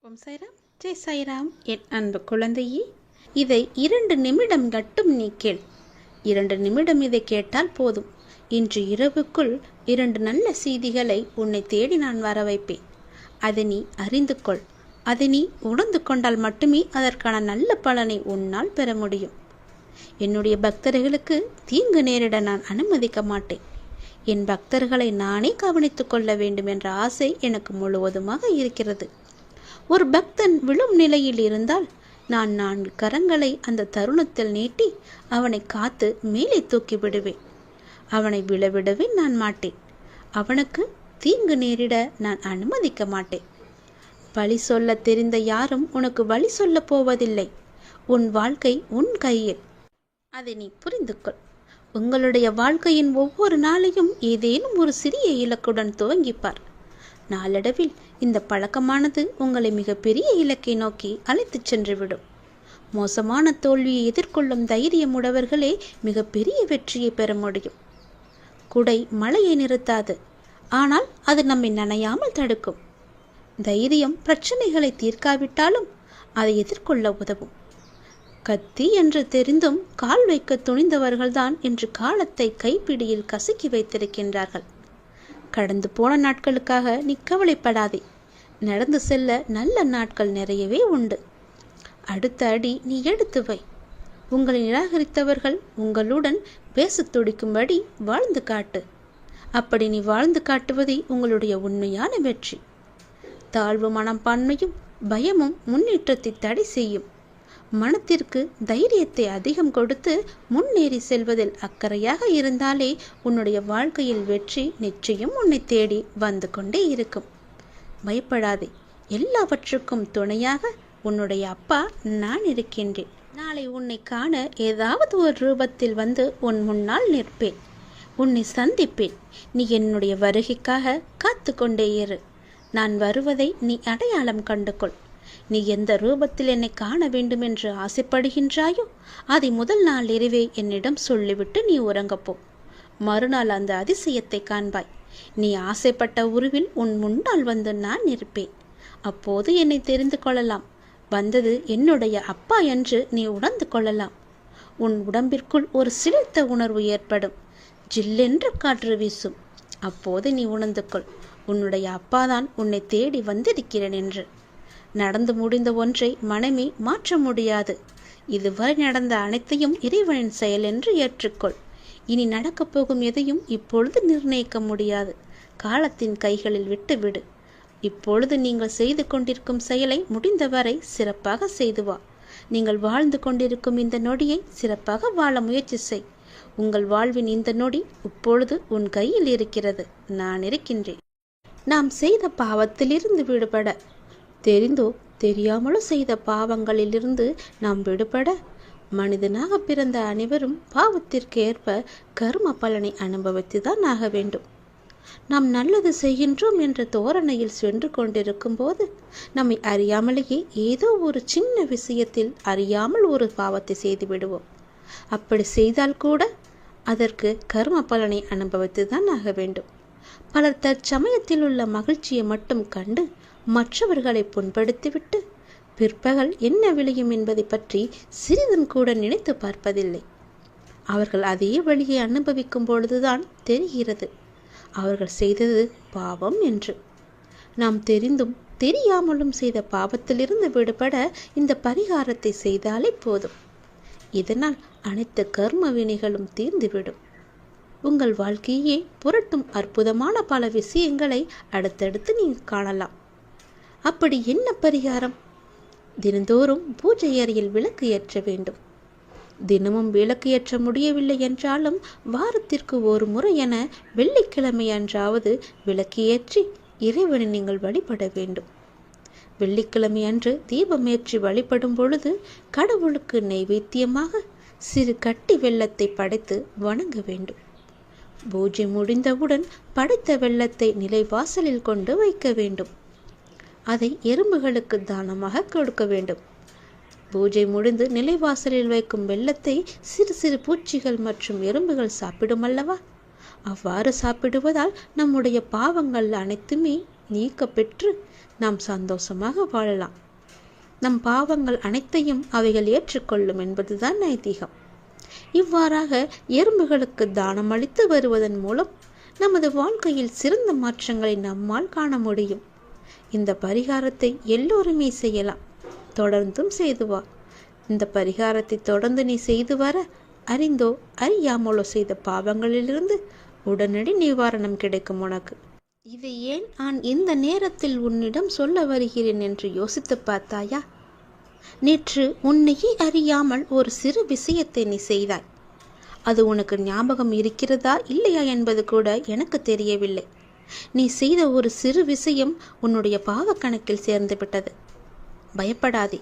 ஓம் சாய்ராம், ஜெய் சாய்ராம். என் அன்பு குழந்தையே, இதை 2 நிமிடம் மட்டும் நீ கேள். 2 நிமிடம் இதை கேட்டால் போதும். இன்று இரவுக்குள் 2 நல்ல செய்திகளை உன்னை தேடி நான் வர வைப்பேன். அதை நீ அறிந்து கொள். அதை நீ உணர்ந்து கொண்டால் மட்டுமே அதற்கான நல்ல பலனை உன்னால் பெற முடியும். என்னுடைய பக்தர்களுக்கு தீங்கு நேரிட நான் அனுமதிக்க மாட்டேன். என் பக்தர்களை நானே கவனித்துக் கொள்ள வேண்டும் என்ற ஆசை எனக்கு முழுவதுமாக இருக்கிறது. ஒரு பக்தன் விழும் நிலையில் இருந்தால் நான் 4 கரங்களை அந்த தருணத்தில் நீட்டி அவனை காத்து மேலே தூக்கி விடுவேன். அவனை விழவிடவே நான் மாட்டேன். அவனுக்கு தீங்கு நேரிட நான் அனுமதிக்க மாட்டேன். பழி சொல்ல தெரிந்த யாரும் உனக்கு வழி சொல்ல போவதில்லை. உன் வாழ்க்கை உன் கையில். அதை நீ புரிந்து கொள். உங்களுடைய வாழ்க்கையின் ஒவ்வொரு நாளையும் ஏதேனும் ஒரு சிறிய இலக்குடன் துவங்கிப்பார். நாளடைவில் இந்த பழக்கமானது உங்களை மிகப்பெரிய இலக்கை நோக்கி அழைத்துச் சென்றுவிடும். மோசமான தோல்வியை எதிர்கொள்ளும் தைரியம் உடையவர்களே மிகப்பெரிய வெற்றியை பெற முடியும். குடை மழையை நிறுத்தாது, ஆனால் அது நம்மை நனையாமல் தடுக்கும். தைரியம் பிரச்சனைகளை தீர்க்காவிட்டாலும் அதை எதிர்கொள்ள உதவும். கத்தி என்று தெரிந்தும் கால் வைக்க துணிந்தவர்கள்தான் இன்று காலத்தை கைப்பிடியில் கசக்கி வைத்திருக்கின்றார்கள். கடந்து போன நாட்களுக்காக நீ கவலைப்படாதே. நடந்து செல்ல நல்ல நாட்கள் நிறையவே உண்டு. அடுத்த அடி நீ எடுத்து வை. உங்களை நிராகரித்தவர்கள் உங்களுடன் பேச துடிக்கும்படி வாழ்ந்து காட்டு. அப்படி நீ வாழ்ந்து காட்டுவதே உங்களுடைய உண்மையான வெற்றி. தாழ்வு மனப்பான்மையும் பயமும் முன்னேற்றத்தை தடை செய்யும். மனத்திற்கு தைரியத்தை அதிகம் கொடுத்து முன்னேறி செல்வதில் அக்கறையாக இருந்தாலே உன்னுடைய வாழ்க்கையில் வெற்றி நிச்சயம் உன்னை தேடி வந்து கொண்டே இருக்கும். பயப்படாதே. எல்லாவற்றுக்கும் துணையாக உன்னுடைய அப்பா நான் இருக்கின்றேன். நாளை உன்னை காண ஏதாவது ஒரு ரூபத்தில் வந்து உன் முன்னால் நிற்பேன். உன்னை சந்திப்பேன். நீ என்னுடைய வருகைக்காக காத்து கொண்டே இரு. நான் வருவதை நீ அடையாளம் கண்டுகொள். நீ எந்த ரூபத்தில் என்னை காண வேண்டும் என்று ஆசைப்படுகின்றாயோ அதை முதல் நாள் இரவே என்னிடம் சொல்லிவிட்டு நீ உறங்கப்போ. மறுநாள் அந்த அதிசயத்தை காண்பாய். நீ ஆசைப்பட்ட உருவில் உன் முன்னால் வந்து நான் இருப்பேன். அப்போது என்னை தெரிந்து கொள்ளலாம். வந்தது என்னுடைய அப்பா என்று நீ உணர்ந்து கொள்ளலாம். உன் உடம்பிற்குள் ஒரு சிலிர்த்த உணர்வு ஏற்படும். ஜில்லென்று காற்று வீசும். அப்போது நீ உணர்ந்து கொள், உன்னுடைய அப்பாதான் உன்னை தேடி வந்திருக்கிறேன் என்று. நடந்து முடிந்த ஒன்றை மனமே மாற்ற முடியாது. இதுவரை நடந்த அனைத்தையும் இறைவனின் செயல் என்று ஏற்றுக்கொள். இனி நடக்கப் போகும் எதையும் இப்பொழுது நிர்ணயிக்க முடியாது. காலத்தின் கைகளில் விட்டுவிடு. இப்பொழுது நீங்கள் செய்து கொண்டிருக்கும் செயலை முடிந்தவரை சிறப்பாக செய்து வா. நீங்கள் வாழ்ந்து கொண்டிருக்கும் இந்த நொடியை சிறப்பாக வாழ முயற்சி செய். உங்கள் வாழ்வின் இந்த நொடி இப்பொழுது உன் கையில் இருக்கிறது. நான் இருக்கின்றேன். நாம் செய்த பாவத்திலிருந்து விடுபட, தெரிந்தோ தெரியாமலோ செய்த பாவங்களிலிருந்து நாம் விடுபட, மனிதனாக பிறந்த அனைவரும் பாவத்திற்கு ஏற்ப கர்ம பலனை அனுபவித்துதான் ஆக வேண்டும். நாம் நல்லது செய்கின்றோம் என்ற தோரணையில் சென்று கொண்டிருக்கும் போது நம்மை அறியாமலேயே ஏதோ ஒரு சின்ன விஷயத்தில் அறியாமல் ஒரு பாவத்தை செய்து விடுவோம். அப்படி செய்தால் கூட அதற்கு கர்ம பலனை அனுபவித்துதான் ஆக வேண்டும். பலர் தற்சமயத்தில் உள்ள மகிழ்ச்சியை மட்டும் கண்டு மற்றவர்களை புண்படுத்திவிட்டு பிற்பகல் என்ன விளையும் என்பதை பற்றி சிறிதும் கூட நினைத்து பார்ப்பதில்லை. அவர்கள் அதே வழியை அனுபவிக்கும் பொழுதுதான் தெரிகிறது அவர்கள் செய்தது பாவம் என்று. நாம் தெரிந்தும் தெரியாமலும் செய்த பாவத்திலிருந்து விடுபட இந்த பரிகாரத்தை செய்தாலே போதும். இதனால் அனைத்து கர்ம வினைகளும் தீர்ந்துவிடும். உங்கள் வாழ்க்கையே புரட்டும் அற்புதமான பல விஷயங்களை அடுத்தடுத்து நீங்கள் காணலாம். அப்படி என்ன பரிகாரம்? தினந்தோறும் பூஜை அறையில் விளக்கு ஏற்ற வேண்டும். தினமும் விளக்கு ஏற்ற முடியவில்லை என்றாலும் வாரத்திற்கு ஒரு முறை என வெள்ளிக்கிழமை அன்றாவது விளக்கு ஏற்றி இறைவனை நீங்கள் வழிபட வேண்டும். வெள்ளிக்கிழமை அன்று தீபம் ஏற்றி வழிபடும் பொழுது கடவுளுக்கு நைவேத்தியமாக சிறு கட்டி வெல்லத்தை படைத்து வணங்க வேண்டும். பூஜை முடிந்தவுடன் படைத்த வெல்லத்தை நிலைவாசலில் கொண்டு வைக்க வேண்டும். அதை எறும்புகளுக்கு தானமாக கொடுக்க வேண்டும். பூஜை முடிந்து நிலைவாசலில் வைக்கும் வெல்லத்தை சிறு சிறு பூச்சிகள் மற்றும் எறும்புகள் சாப்பிடும் அல்லவா? அவ்வாறு சாப்பிடுவதால் நம்முடைய பாவங்கள் அனைத்துமே நீக்க பெற்று நாம் சந்தோஷமாக வாழலாம். நம் பாவங்கள் அனைத்தையும் அவைகள் ஏற்றுக்கொள்ளும் என்பதுதான் ஐதீகம். இவ்வாறாக எறும்புகளுக்கு தானம் அளித்து வருவதன் மூலம் நமது வாழ்க்கையில் சிறந்த மாற்றங்களை நம்மால் காண முடியும். இந்த பரிகாரத்தை எல்லோருமே செய்யலாம். தொடர்ந்தும் செய்து வா. இந்த பரிகாரத்தை தொடர்ந்து நீ செய்து வர அறிந்தோ அறியாமலோ செய்த பாவங்களிலிருந்து உடனடி நிவாரணம் கிடைக்கும் உனக்கு. இதை ஏன் நான் இந்த நேரத்தில் உன்னிடம் சொல்ல வருகிறேன் என்று யோசித்து பார்த்தாயா? நேற்று உன்னையே அறியாமல் ஒரு சிறு விஷயத்தை நீ செய்தாய். அது உனக்கு ஞாபகம் இருக்கிறதா இல்லையா என்பது கூட எனக்கு தெரியவில்லை. நீ செய்த ஒரு சிறு விஷயம் உன்னுடைய பாவ கணக்கில் சேர்ந்து விட்டது. பயப்படாதே,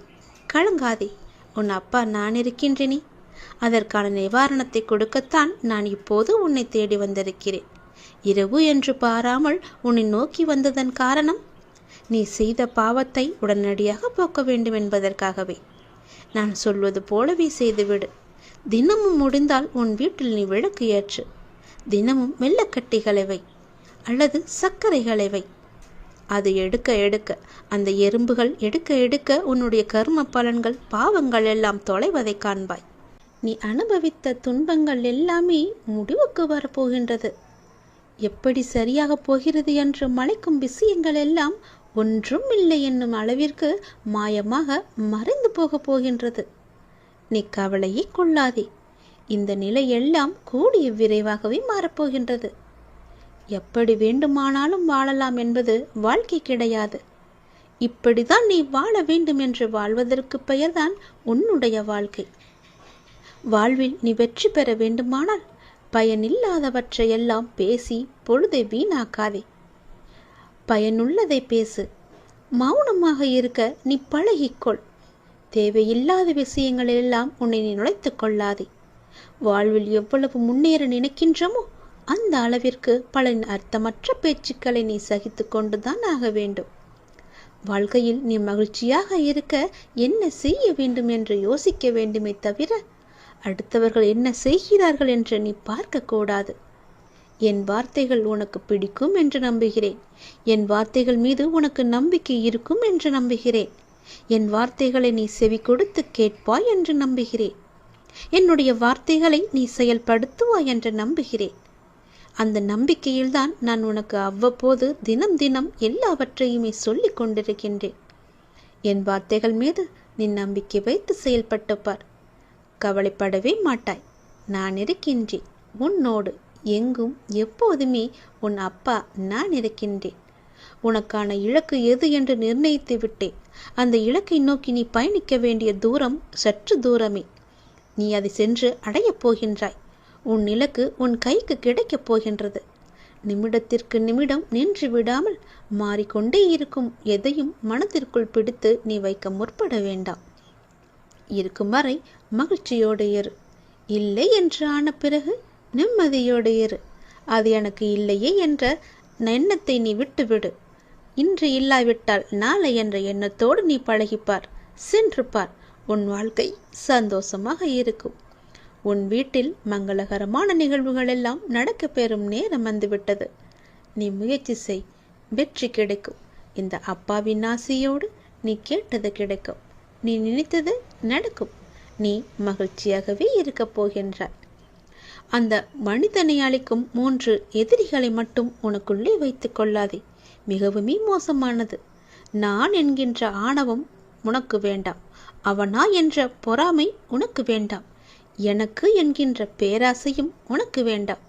கலங்காதே. உன் அப்பா நான் இருக்கின்றேனே. அதற்கான நிவாரணத்தை கொடுக்கத்தான் நான் இப்போது உன்னை தேடி வந்திருக்கிறேன். இரவு என்று பாராமல் உன்னை நோக்கி வந்ததன் காரணம், நீ செய்த பாவத்தை உடனடியாக போக்க வேண்டும் என்பதற்காகவே. நான் சொல்வது போலவே செய்துவிடு. தினமும் முடிந்தால் உன் வீட்டில் நீ விளக்கு ஏற்று. தினமும் வெள்ளக்கட்டிகளை வை அல்லது சர்க்கரைகளை வை. அது எடுக்க எடுக்க, அந்த எறும்புகள் எடுக்க எடுக்க உன்னுடைய கர்ம பலன்கள் பாவங்கள் எல்லாம் தொலைவதை காண்பாய். நீ அனுபவித்த துன்பங்கள் எல்லாமே முடிவுக்கு வரப்போகின்றது. எப்படி சரியாக போகிறது என்று மலைக்கும் விஷயங்கள் எல்லாம் ஒன்றும் இல்லை என்னும் அளவிற்கு மாயமாக மறைந்து போக போகின்றது. நீ கவலையே கொள்ளாதே. இந்த நிலை எல்லாம் கூடிய விரைவாகவே மாறப்போகின்றது. எப்படி வேண்டுமானாலும் வாழலாம் என்பது வாழ்க்கை கிடையாது. இப்படிதான் நீ வாழ வேண்டும் என்று வாழ்வதற்கு பெயர்தான் உன்னுடைய வாழ்க்கை. வாழ்வில் நீ வெற்றி பெற வேண்டுமானால் பயனில்லாதவற்றையெல்லாம் பேசி பொழுதை வீணாக்காதே. பயனுள்ளதை பேசு. மௌனமாக இருக்க நீ பழகிக்கொள். தேவையில்லாத விஷயங்களெல்லாம் உன்னை நீ நுழைத்துக் கொள்ளாதே. வாழ்வில் எவ்வளவு முன்னேற நினைக்கின்றமோ அந்த அளவிற்கு பல அர்த்தமற்ற பேச்சுக்களை நீ சகித்து கொண்டுதான் ஆக வேண்டும். வாழ்க்கையில் நீ மகிழ்ச்சியாக இருக்க என்ன செய்ய வேண்டும் என்று யோசிக்க வேண்டுமே தவிர அடுத்தவர்கள் என்ன செய்கிறார்கள் என்று நீ பார்க்க கூடாது. என் வார்த்தைகள் உனக்கு பிடிக்கும் என்று நம்புகிறேன். என் வார்த்தைகள் மீது உனக்கு நம்பிக்கை இருக்கும் என்று நம்புகிறேன். என் வார்த்தைகளை நீ செவி கொடுத்து கேட்பாய் என்று நம்புகிறேன். என்னுடைய வார்த்தைகளை நீ செயல்படுத்துவாய் என்று நம்புகிறேன். அந்த நம்பிக்கையில்தான் நான் உனக்கு அவ்வப்போது தினம் தினம் எல்லாவற்றையுமே சொல்லிக் கொண்டிருக்கின்றேன். என் வார்த்தைகள் மீது நீ நம்பிக்கை வைத்து செயல்பட்டு பார். கவலைப்படவே மாட்டாய். நான் இருக்கின்றேன் உன்னோடு. எங்கும் எப்போதுமே உன் அப்பா நான் இருக்கின்றேன். உனக்கான இலக்கு எது என்று நிர்ணயித்து விட்டேன். அந்த இலக்கை நோக்கி நீ பயணிக்க வேண்டிய தூரம் சற்று தூரமே. நீ அதை சென்று அடையப் போகின்றாய். உன் இலக்கு உன் கைக்கு கிடைக்கப் போகின்றது. நிமிடத்திற்கு நிமிடம் நின்று விடாமல் மாறிக்கொண்டே இருக்கும் எதையும் மனத்திற்குள் பிடித்து நீ வைக்க முற்பட வேண்டாம். இருக்கும் வரை மகிழ்ச்சியோடு இரு. இல்லை என்று ஆன பிறகு நிம்மதியோடு இரு. அது எனக்கு இல்லையே என்ற எண்ணத்தை நீ விட்டுவிடு. இன்று இல்லாவிட்டால் நாளை என்ற எண்ணத்தோடு நீ பழகிப்பார். சென்று பார். உன் வாழ்க்கை சந்தோஷமாக இருக்கும். உன் வீட்டில் மங்களகரமான நிகழ்வுகள் எல்லாம் நடக்க பெறும் நேரம் வந்துவிட்டது. நீ முயற்சி செய். வெற்றி கிடைக்கும். இந்த அப்பாவின் ஆசையோடு நீ கேட்டது கிடைக்கும். நீ நினைத்தது நடக்கும். நீ மகிழ்ச்சியாகவே இருக்கப் போகின்றாய். அந்த மனிதனை அளிக்கும் 3 எதிரிகளை மட்டும் உனக்குள்ளே வைத்துக் கொள்ளாதே. மிகவுமே மோசமானது. நான் என்கின்ற ஆணவம் உனக்கு வேண்டாம். அவனா என்ற பொறாமை உனக்கு வேண்டாம். எனக்கு என்கின்ற பேராசையும் உனக்கு வேண்டாம்.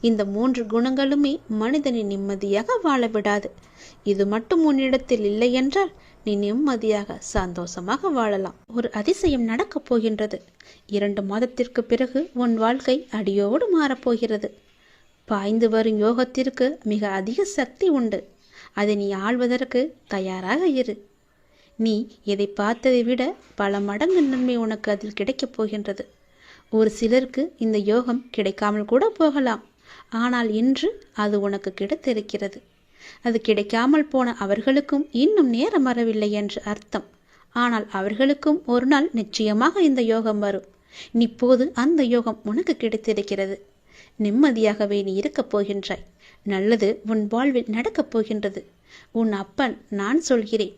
இந்த 3 குணங்களுமே மனிதனை நிம்மதியாக வாழ விடாது. இது மட்டும் உன்னிடத்தில் இல்லை என்றால் நீ நிம்மதியாக சந்தோஷமாக வாழலாம். ஒரு அதிசயம் நடக்கப் போகின்றது. 2 மாதத்திற்கு பிறகு உன் வாழ்க்கை அடியோடு மாறப்போகிறது. பாய்ந்து வரும் யோகத்திற்கு மிக அதிக சக்தி உண்டு. அதை நீ ஆள்வதற்கு தயாராக இரு. நீ எதை பார்த்ததை விட பல மடங்கு நன்மை உனக்கு அதில் கிடைக்கப் போகின்றது. ஒரு சிலருக்கு இந்த யோகம் கிடைக்காமல் கூட போகலாம். ஆனால் இன்று அது உனக்கு கிடைத்திருக்கிறது. அது கிடைக்காமல் போன அவர்களுக்கும் இன்னும் நேரம் வரவில்லை என்று அர்த்தம். ஆனால் அவர்களுக்கும் ஒரு நாள் நிச்சயமாக இந்த யோகம் வரும். இப்போது அந்த யோகம் உனக்கு கிடைத்திருக்கிறது. நிம்மதியாகவே நீ இருக்கப் போகின்றாய். நல்லது உன் வாழ்வில் நடக்கப் போகின்றது. உன் அப்பன் நான் சொல்கிறேன்.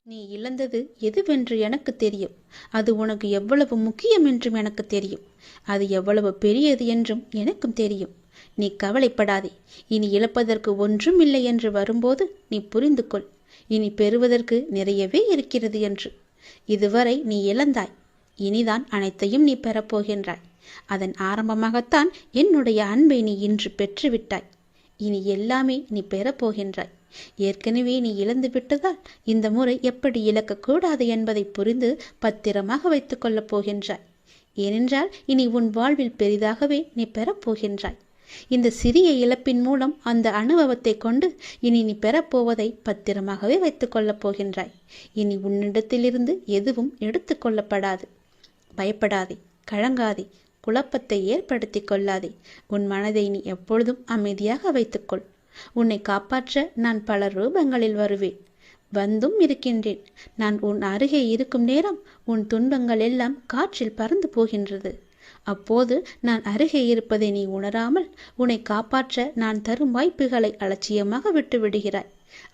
நீ இழந்தது எதுவென்று எனக்கு தெரியும். அது உனக்கு எவ்வளவு முக்கியம் என்றும் எனக்கு தெரியும். அது எவ்வளவு பெரியது என்றும் எனக்கும் தெரியும். நீ கவலைப்படாதே. இனி இழப்பதற்கு ஒன்றும் இல்லை என்று வரும்போது நீ புரிந்து கொள், இனி பெறுவதற்கு நிறையவே இருக்கிறது என்று. இதுவரை நீ இழந்தாய், இனிதான் அனைத்தையும் நீ பெறப்போகின்றாய். அதன் ஆரம்பமாகத்தான் என்னுடைய அன்பை நீ இன்று பெற்றுவிட்டாய். இனி எல்லாமே நீ பெறப்போகின்றாய். ஏற்கனவே நீ இழந்து விட்டதால் இந்த முறை எப்படி இழக்கக்கூடாது என்பதை புரிந்து பத்திரமாக வைத்துக் கொள்ளப் போகின்றாய். ஏனென்றால் இனி உன் வாழ்வில் பெரிதாகவே நீ பெறப்போகின்றாய். இந்த சிறிய இழப்பின் மூலம் அந்த அனுபவத்தை கொண்டு இனி நீ பெறப்போவதை பத்திரமாகவே வைத்துக் கொள்ளப் போகின்றாய். இனி உன்னிடத்திலிருந்து எதுவும் எடுத்து கொள்ளப்படாது. பயப்படாதே, கலங்காதே, குழப்பத்தை ஏற்படுத்தி கொள்ளாதே. உன் மனதை நீ எப்பொழுதும் அமைதியாக வைத்துக்கொள். உன்னை காப்பாற்ற நான் பல ரூபங்களில் வருவேன், வந்தும் இருக்கின்றேன். நான் உன் அருகே இருக்கும் நேரம் உன் துன்பங்கள் எல்லாம் காற்றில் பறந்து போகின்றது. அப்போது நான் அருகே இருப்பதை நீ உணராமல் உன்னை காப்பாற்ற நான் தரும் வாய்ப்புகளை அலட்சியமாக விட்டு விடுகிறாய்.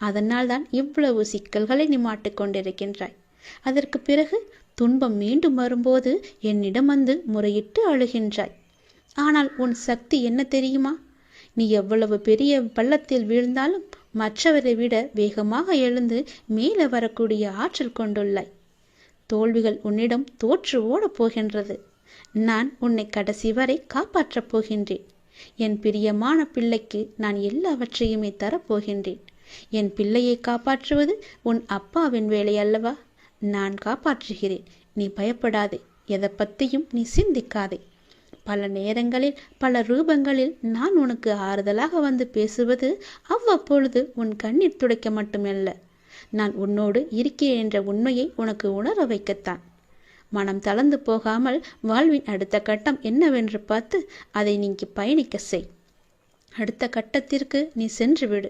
அதனால்தான் இவ்வளவு சிக்கல்களை நீ மாட்டிக்கொண்டிருக்கின்றாய். அதற்கு பிறகு துன்பம் மீண்டும் வரும்போது என்னிடம் வந்து முறையிட்டு அழுகின்றாய். ஆனால் உன் சக்தி என்ன தெரியுமா? நீ எவ்வளவு பெரிய பள்ளத்தில் வீழ்ந்தாலும் மற்றவரை விட வேகமாக எழுந்து மேலே வரக்கூடிய ஆற்றல் கொண்டுள்ளாய். தோல்விகள் உன்னிடம் தோற்று ஓடப் போகின்றது. நான் உன்னை கடைசி வரை காப்பாற்றப் போகின்றேன். என் பிரியமான பிள்ளைக்கு நான் எல்லாவற்றையுமே தரப்போகின்றேன். என் பிள்ளையை காப்பாற்றுவது உன் அப்பாவின் வேலை அல்லவா? நான் காப்பாற்றுகிறேன். நீ பயப்படாதே, எதை பற்றியும் நீ சிந்திக்காதே. பல நேரங்களில் பல ரூபங்களில் நான் உனக்கு ஆறுதலாக வந்து பேசுவது அவ்வப்பொழுது உன் கண்ணீர் துடைக்க மட்டுமல்ல, நான் உன்னோடு இருக்கிறேன் என்ற உண்மையை உனக்கு உணர வைக்கத்தான். மனம் தளர்ந்து போகாமல் வாழ்வின் அடுத்த கட்டம் என்னவென்று பார்த்து அதை நீங்கி பயணிக்க செய். அடுத்த கட்டத்திற்கு நீ சென்று விடு.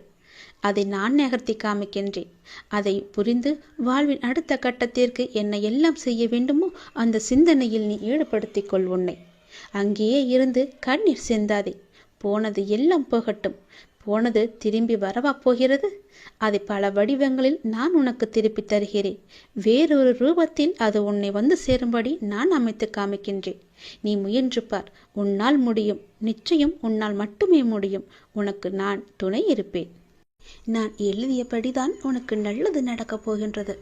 அதை நான் நகர்த்தி காமிக்கின்றேன். அதை புரிந்து வாழ்வின் அடுத்த கட்டத்திற்கு என்ன எல்லாம் செய்ய வேண்டுமோ அந்த சிந்தனையில் நீ ஈடுபடுத்திக் கொள் உன்னை. அங்கேயே இருந்து கண்ணீர் சிந்தாதே. போனது எல்லாம் போகட்டும். போனது திரும்பி வரவா போகிறது? அதை பல வடிவங்களில் நான் உனக்கு திருப்பி தருகிறேன். வேறொரு ரூபத்தில் அது உன்னை வந்து சேரும்படி நான் அமைத்து காமிக்கின்றேன். நீ முயன்று பார். உன்னால் முடியும். நிச்சயம் உன்னால் மட்டுமே முடியும். உனக்கு நான் துணை இருப்பேன். நான் எழுதியபடிதான் உனக்கு நல்லது நடக்கப் போகின்றது.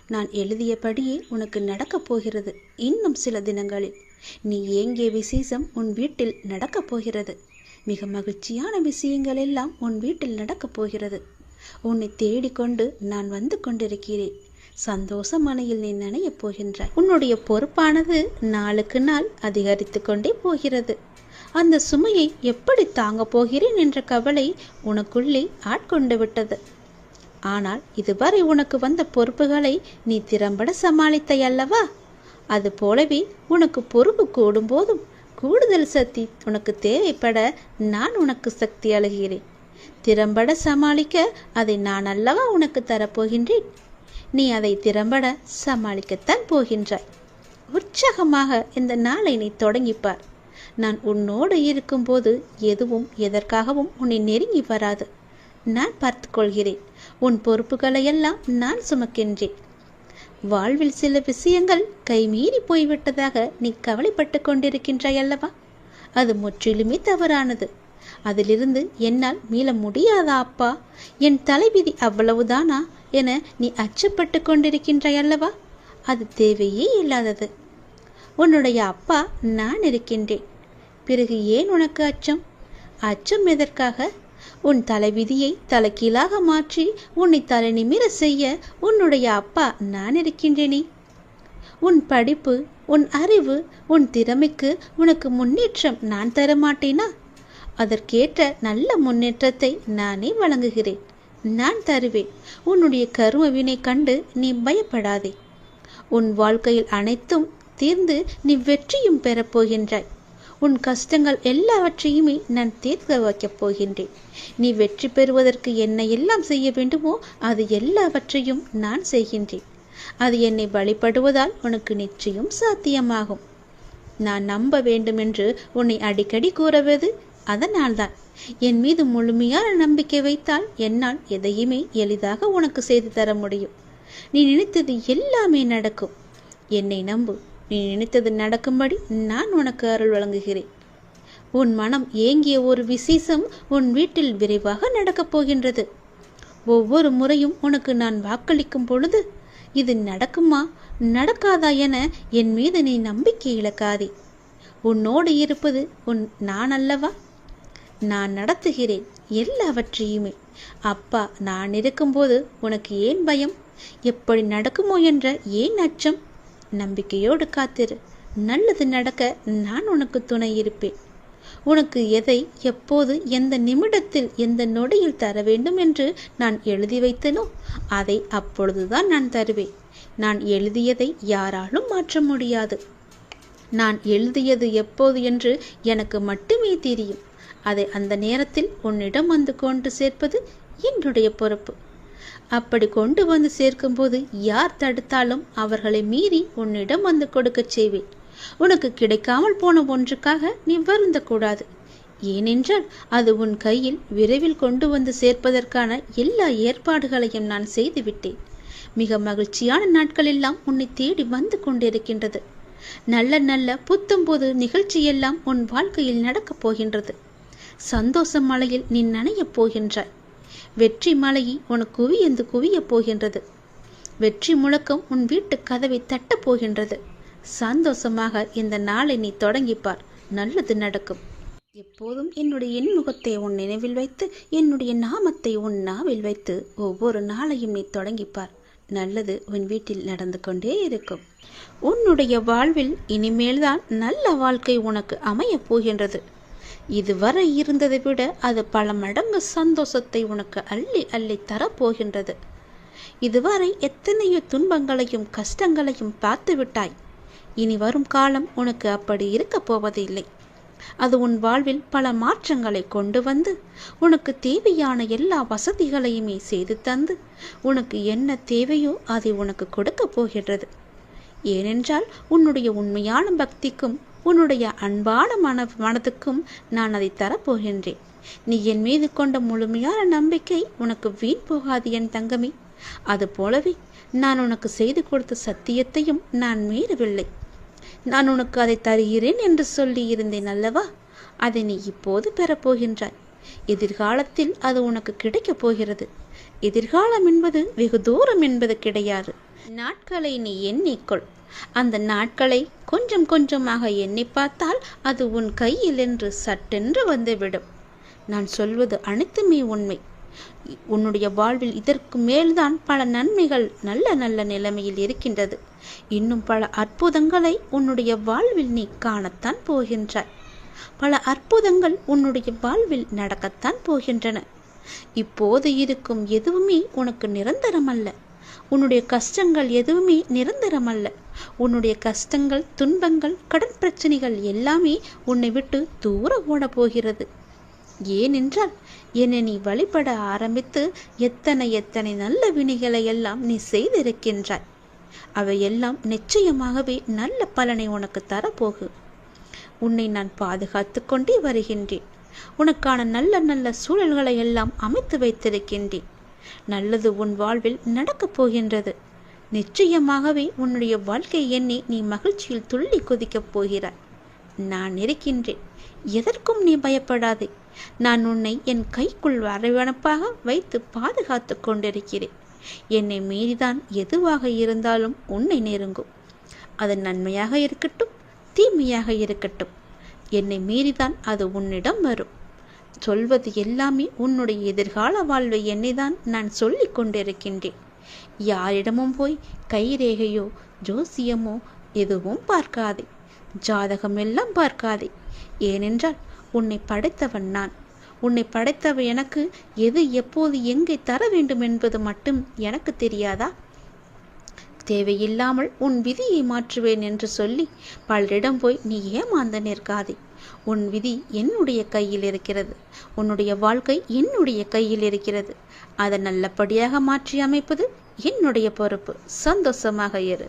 நான் எழுதியபடியே உனக்கு நடக்கப் போகிறது. இன்னும் சில தினங்களில் நீ ஏங்கிய விசேஷம் உன் வீட்டில் நடக்கப் போகிறது. மிக மகிழ்ச்சியான விஷயங்கள் எல்லாம் உன் வீட்டில் நடக்கப் போகிறது. உன்னை தேடிக்கொண்டு நான் வந்து கொண்டிருக்கிறேன். சந்தோஷ மலையில் நீ நனையப் போகின்றாய். உன்னுடைய பொறுப்பானது நாளுக்கு நாள் அதிகரித்து கொண்டே போகிறது. அந்த சுமையை எப்படி தாங்கப் போகிறேன் என்ற கவலை உனக்குள்ளே ஆட்கொண்டு விட்டது. ஆனால் இதுவரை உனக்கு வந்த பொறுப்புகளை நீ திறம்பட சமாளித்தாய் அல்லவா? அது போலவே உனக்கு பொறுப்பு கூடும் போதும் கூடுதல் சக்தி உனக்கு தேவைப்பட நான் உனக்கு சக்தி அளிக்கிறேன். திறம்பட சமாளிக்க அதை நான் அல்லவா உனக்கு தரப்போகின்றேன். நீ அதை திறம்பட சமாளிக்கத்தான் போகின்றாய். உற்சாகமாக இந்த நாளை நீ தொடங்கிப்பார். நான் உன்னோடு இருக்கும்போது எதுவும் எதற்காகவும் உன்னை நெருங்கி வராது. நான் பார்த்து கொள்கிறேன். உன் பொறுப்புகளையெல்லாம் நான் சுமக்கின்றேன். வாழ்வில் சில விஷயங்கள் கைமீறி போய்விட்டதாக நீ கவலைப்பட்டு கொண்டிருக்கின்றாய் அல்லவா? அது முற்றிலுமே தவறானது. அதிலிருந்து என்னால் மீள முடியாதா அப்பா? என் தலைவிதி அவ்வளவுதானா என நீ அச்சப்பட்டு கொண்டிருக்கின்றாய் அல்லவா? அது தேவையே இல்லாதது. உன்னுடைய அப்பா நான் இருக்கின்றேன். பிறகு ஏன் உனக்கு அச்சம்? அச்சம் எதற்காக? உன் தலைவிதியை தலைகீழாக மாற்றி உன்னை தலை நிமிர செய்ய உன்னுடைய அப்பா நான் இருக்கின்றேனே. உன் படிப்பு, உன் அறிவு, உன் திறமைக்கு உனக்கு முன்னேற்றம் நான் தரமாட்டேனா? அதற்கேற்ற நல்ல முன்னேற்றத்தை நானே வழங்குகிறேன். நான் தருவேன். உன்னுடைய கர்ம வினை கண்டு நீ பயப்படாதே. உன் வாழ்க்கையில் அனைத்தும் தீர்ந்து நீ வெற்றியும் பெறப்போகின்றாய். உன் கஷ்டங்கள் எல்லாவற்றையுமே நான் தீர்க்க வைக்கப் போகின்றேன். நீ வெற்றி பெறுவதற்கு என்ன எல்லாம் செய்ய வேண்டுமோ அது எல்லாவற்றையும் நான் செய்கின்றேன். அது என்னை வழிபடுவதால் உனக்கு நிச்சயம் சாத்தியமாகும். நான் நம்ப வேண்டும் என்று உன்னை அடிக்கடி கூறுவது அதனால்தான் என் மீது முழுமையான நம்பிக்கை வைத்தால் என்னால் எதையுமே எளிதாக உனக்கு செய்து தர முடியும். நீ நினைத்தது எல்லாமே நடக்கும். என்னை நம்பு. நீ நினைத்தது நடக்கும்படி நான் உனக்கு அருள் வழங்குகிறேன். உன் மனம் ஏங்கிய ஒரு விசேஷம் உன் வீட்டில் விரைவாக நடக்கப் போகின்றது. ஒவ்வொரு முறையும் உனக்கு நான் வாக்களிக்கும் பொழுது இது நடக்குமா நடக்காதா என என் மீது நீ நம்பிக்கை இழக்காதே. உன்னோடு இருப்பது நான் அல்லவா? நான் நடத்துகிறேன் எல்லாவற்றையுமே. அப்பா நான் இருக்கும்போது உனக்கு ஏன் பயம்? எப்படி நடக்குமோ என்ற ஏன் அச்சம்? நம்பிக்கையோடு காத்திரு. நல்லது நடக்க நான் உனக்கு துணை இருப்பேன். உனக்கு எதை எப்போது எந்த நிமிடத்தில் எந்த நொடியில் தர வேண்டும் என்று நான் எழுதி வைத்தனோ அதை அப்பொழுதுதான் நான் தருவேன். நான் எழுதியதை யாராலும் மாற்ற முடியாது. நான் எழுதியது எப்போது என்று எனக்கு மட்டுமே தெரியும். அதை அந்த நேரத்தில் உன்னிடம் வந்து கொண்டு சேர்ப்பது என்னுடைய பொறுப்பு. அப்படி கொண்டு வந்து சேர்க்கும்போது யார் தடுத்தாலும் அவர்களை மீறி உன்னிடம் வந்து கொடுக்கச் செய்வேன். உனக்கு கிடைக்காமல் போன ஒன்றுக்காக நீ வருந்தக்கூடாது. ஏனென்றால் அது உன் கையில் விரைவில் கொண்டு வந்து சேர்ப்பதற்கான எல்லா ஏற்பாடுகளையும் நான் செய்துவிட்டேன். மிக மகிழ்ச்சியான நாட்கள் எல்லாம் உன்னை தேடி வந்து கொண்டிருக்கின்றது. நல்ல நல்ல புத்தம்போது நிகழ்ச்சியெல்லாம் உன் வாழ்க்கையில் நடக்கப் போகின்றது. சந்தோஷ மலையில் நீ நனையப் போகின்றாய். வெற்றி மலையை உனக்கு குவியந்து குவியப் போகின்றது. வெற்றி முழக்கம் உன் வீட்டு கதவை தட்டப் போகின்றது. சந்தோஷமாக இந்த நாளை நீ தொடங்கிப்பார். நல்லது நடக்கும். எப்போதும் என்னுடைய எண்முகத்தை உன் நினைவில் வைத்து என்னுடைய நாமத்தை உன் நாவில் வைத்து ஒவ்வொரு நாளையும் நீ தொடங்கிப்பார். நல்லது உன் வீட்டில் நடந்து கொண்டே இருக்கும். உன்னுடைய வாழ்வில் இனிமேல்தான் நல்ல வாழ்க்கை உனக்கு அமையப் போகின்றது. இதுவரை இருந்ததை விட அது பல மடங்கு சந்தோஷத்தை உனக்கு அள்ளி அள்ளி தரப்போகின்றது. இதுவரை எத்தனையோ துன்பங்களையும் கஷ்டங்களையும் பார்த்து விட்டாய். இனி வரும் காலம் உனக்கு அப்படி இருக்கப் போவதில்லை. அது உன் வாழ்வில் பல மாற்றங்களை கொண்டு வந்து உனக்கு தேவையான எல்லா வசதிகளையுமே செய்து தந்து உனக்கு என்ன தேவையோ அதை உனக்கு கொடுக்க போகின்றது. ஏனென்றால் உன்னுடைய உண்மையான பக்திக்கும் உன்னுடைய அன்பான மனதுக்கும் நான் அதை தரப்போகின்றேன். நீ என் மீது கொண்ட முழுமையான நம்பிக்கை உனக்கு வீண் போகாது என் தங்கமே. அது போலவே நான் உனக்கு செய்து கொடுத்த சத்தியத்தையும் நான் மீறவில்லை. நான் உனக்கு அதை தருகிறேன் என்று சொல்லி இருந்தேன் அல்லவா? அதை நீ இப்போது பெறப்போகின்றாய். எதிர்காலத்தில் அது உனக்கு கிடைக்கப் போகிறது. எதிர்காலம் என்பது வெகு தூரம் என்பது கிடையாது. நாட்களை நீ எண்ணிக்கொள். அந்த நாட்களை கொஞ்சம் கொஞ்சமாக எண்ணி பார்த்தால் அது உன் கையில் என்று சட்டென்று வந்துவிடும். நான் சொல்வது அனைத்துமே உண்மை. உன்னுடைய வாழ்வில் இதற்கு மேல்தான் பல நன்மைகள் நல்ல நல்ல நிலைமையில் இருக்கின்றது. இன்னும் பல அற்புதங்களை உன்னுடைய வாழ்வில் நீ காணத்தான் போகின்றாய். பல அற்புதங்கள் உன்னுடைய வாழ்வில் நடக்கத்தான் போகின்றன. இப்போது இருக்கும் எதுவுமே உனக்கு நிரந்தரமல்ல. உன்னுடைய கஷ்டங்கள் எதுவுமே நிரந்தரமல்ல. உன்னுடைய கஷ்டங்கள், துன்பங்கள், கடன் பிரச்சனைகள் எல்லாமே உன்னை விட்டு தூர ஓட போகிறது. ஏனென்றால் என்னை நீ வழிபட ஆரம்பித்து எத்தனை எத்தனை நல்ல வினைகளை எல்லாம் நீ செய்திருக்கின்றாய். அவையெல்லாம் நிச்சயமாகவே நல்ல பலனை உனக்கு தரப்போகு. உன்னை நான் பாதுகாத்து கொண்டே வருகின்றேன். உனக்கான நல்ல நல்ல சூழல்களை எல்லாம் அமைத்து வைத்திருக்கின்றேன். நல்லது உன் வாழ்வில் நடக்கப் போகின்றது. நிச்சயமாகவே உன்னுடைய வாழ்க்கை எண்ணி நீ மகிழ்ச்சியில் துள்ளி குதிக்கப் போகிறாய். நான் இருக்கின்றேன். எதற்கும் நீ பயப்படாதே. நான் உன்னை என் கைக்குள் அரவணைப்பாக வைத்து பாதுகாத்து கொண்டிருக்கிறேன். என்னை மீறிதான் எதுவாக இருந்தாலும் உன்னை நெருங்கும். அது நன்மையாக இருக்கட்டும், தீமையாக இருக்கட்டும், என்னை மீறிதான் அது உன்னிடம் வரும். சொல்வது எல்லாமே உன்னுடைய எதிர்கால வாழ்வை என்னைதான் நான் சொல்லிக் கொண்டிருக்கின்றேன். யாரிடமும் போய் கைரேகையோ ஜோசியமோ எதுவும் பார்க்காதே. ஜாதகம் எல்லாம் பார்க்காதே. ஏனென்றால் உன்னை படைத்தவன் நான். உன்னை படைத்தவ எனக்கு எது எப்போது எங்கே தர வேண்டும் என்பது மட்டும் எனக்கு தெரியாதா? தேவையில்லாமல் உன் விதியை மாற்றுவேன் என்று சொல்லி பலரிடம் போய் நீ ஏமாந்து நிற்காதே. உன் விதி என்னுடைய கையில் இருக்கிறது. உன்னுடைய வாழ்க்கை என்னுடைய கையில் இருக்கிறது. அதை நல்லபடியாக மாற்றி அமைப்பது என்னுடைய பொறுப்பு. சந்தோஷமாக இரு.